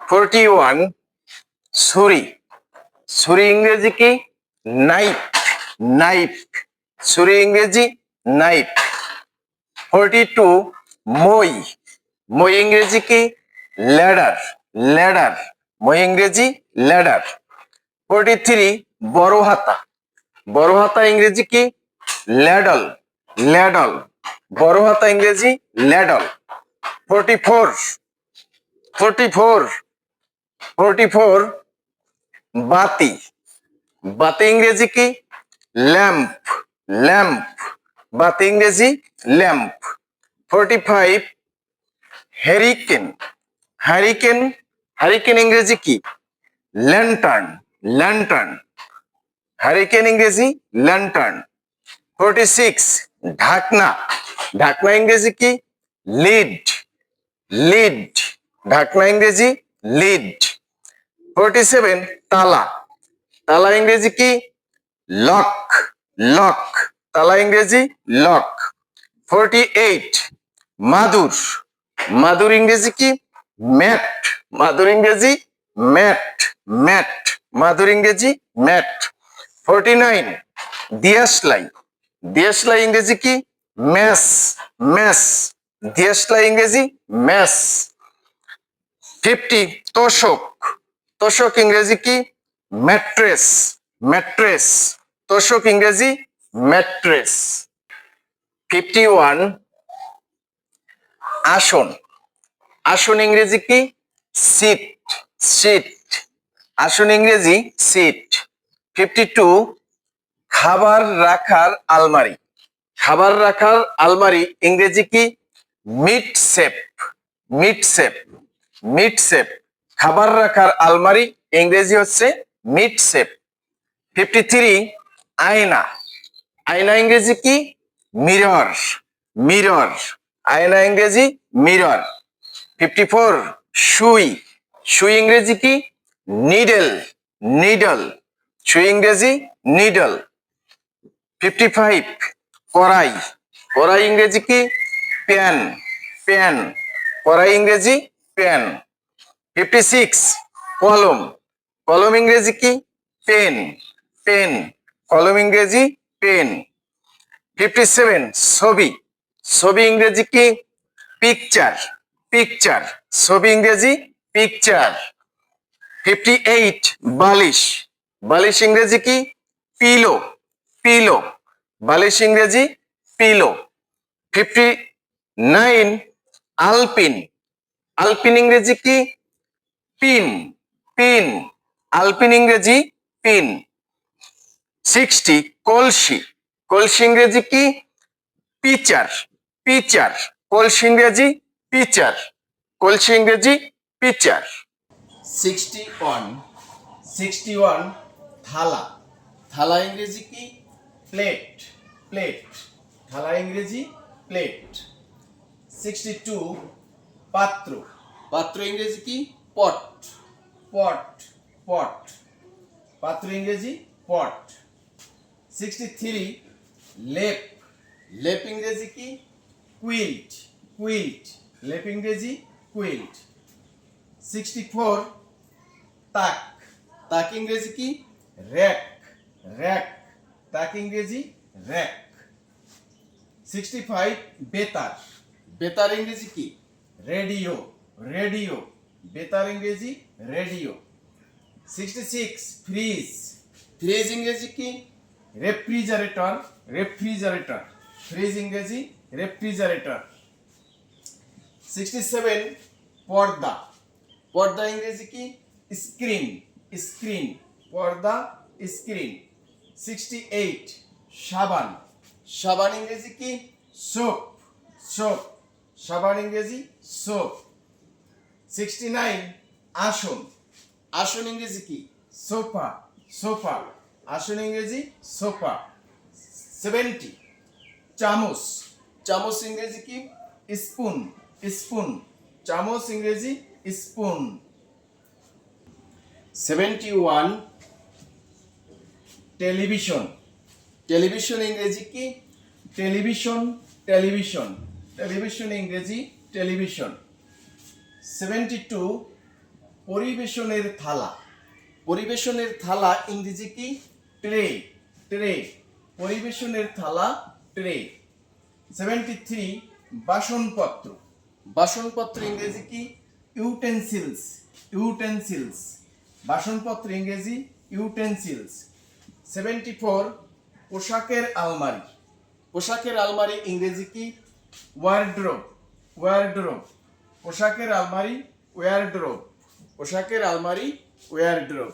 41 ছুরি, ছুরি ইংরেজি কি? নাইফ, নাইফ, ছুরি ইংরেজি নাইফ। 42 মই, মই ইংরেজি কি? ল্যাডার, ল্যাডার, মই ইংরেজি ল্যাডার। 43 বড় হাতা, বড় হাতা ইংরেজি কি? ল্যাডল, ল্যাডল, বড় হাতা ইংরেজি ল্যাডল। 44 44 44 বাতি, বাতি ইংরেজি কি? ল্যাম্প, ল্যাম্প, বাতি ইংরেজি ল্যাম্প। 45 হ্যারিকেন, হ্যারিকেন, হ্যারিকেন ইংরেজি কি? ল্যান্টার্ন, ল্যান্টার্ন, হ্যারিকেন ইংরেজি ল্যান্টার্ন। 46 ঢাকনা, ঢাকনা ইংরেজি কি? লিড, লিড, ঢাকনা ইংরেজি লিড। 47 তালা, তালা ইংরেজি কি? লক, লক, তালা ইংরেজি লক। 48 মাদুর, মাদুর ইংরেজি কি? ম্যাট, মাদুর ইংরেজি ম্যাট, ম্যাট, মাদুর ইংরেজি ম্যাট। 49 দিয়াশলাই, দিয়াশলাই ইংরেজি কি? মেস, মেস, দিয়াশলাই ইংরেজি মেস। 50 তোষক, তোষক ইংরেজি কি? ম্যাট্রেস, ম্যাট্রেস, তোষক ইংরেজি ম্যাট্রেস। 51 আসন, আসন ইংরেজি কি? সিট, সিট, আসন ইংরেজি সিট। 52 খাবার রাখার আলমারি, খাবার রাখার আলমারি ইংরেজি কি? Meat safe, meat safe, meat safe, খাবার রাখার আলমারি ইংরেজি হচ্ছে মিট সেফ। 53 আয়না, আয়না ইংরেজি কি? মিরর, মিরর, আয়না ইংরেজি মিরর। 54 সুই, সুই ইংরেজি কি? নিডল, নিডল, সুই ইংরেজি নিডল। 55 কড়াই, কড়াই ইংরেজি কি? প্যান, প্যান, কড়াই ইংরেজি প্যান। 56 কলম, কলম ইংরেজি কি? পেন, পেন, কলম ইংরেজি পেন। 57 ছবি, ছবি ইংরেজি কি? পিকচার, পিকচার, ছবি ইংরেজি পিকচার। 58 বালিশ, বালিশ ইংরেজি কি? পিলো, পিলো, বালিশ ইংরেজি পিলো। 59 আলপিন, আলপিন ইংরেজি কি? পিন, পিন, আলপিন ইংরেজি পিন। 60 কলসি, কলসি ইংরেজি কি? পিচার, পিচার, কলসি ইংরেজি পিচার, কলসি ইংরেজি পিচার। 61 61 থালা, থালা ইংরেজি কি? প্লেট, প্লেট, থালা ইংরেজি প্লেট। 62 পাত্র, পাত্র ইংরেজি কি? পট, পট, পট, পাত্র ইংরেজি পট। 63 লেপ, লেপ ইংরেজি কি? কুইল্ট, কুইল্ট, লেপ ইংরেজি কুইল্ট। 64 তাক, তাক ইংরেজি কি? র্যাক, র্যাক, তাক ইংরেজি র্যাক। 65 বেতার, বেতার ইংরেজি কি? রেডিও, রেডিও, বেতার ইংরেজি রেডিও। 66 ফ্রিজ, ফ্রিজ ইংরেজি কি? রেফ্রিজারেটর, রেফ্রিজারেটর, ফ্রিজ ইংরেজি রেফ্রিজারেটর। 67 পর্দা, পর্দা ইংরেজি কি? স্ক্রিন, স্ক্রিন, পর্দা স্ক্রিন। 68 সাবান, সাবান ইংরেজি কি? সোপ, সোপ, সাবান ইংরেজি সোপ। 69 আসন, আসন ইংরেজি কি? সোফা, সোফা, আসন ইংরেজি সোফা। 70 চামচ, চামচ ইংরেজি কি? স্পুন, স্পুন, চামচ ইংরেজি স্পুন। 71 টেলিভিশন, টেলিভিশন ইংরেজি কি? টেলিভিশন, টেলিভিশন, টেলিভিশন ইংরেজি টেলিভিশন। 72 পরিবেশনের থালা। পরিবেশনের থালা ইংরেজি কি? Tray, tray. পরিবেশনের থালা ট্রে। 73 বাসনপত্র। বাসনপত্র ইংরেজি কি? ইউটেনসিলস, ইউটেনসিলস। বাসনপত্র ইংরেজি ইউটেনসিলস। 74 পোশাকের আলমারি। পোশাকের আলমারি ইংরেজি কি? Wardrobe, wardrobe. পোশাকের আলমারি ওয়ারড্রোব, পোশাকের আলমারি ওয়ারড্রোব।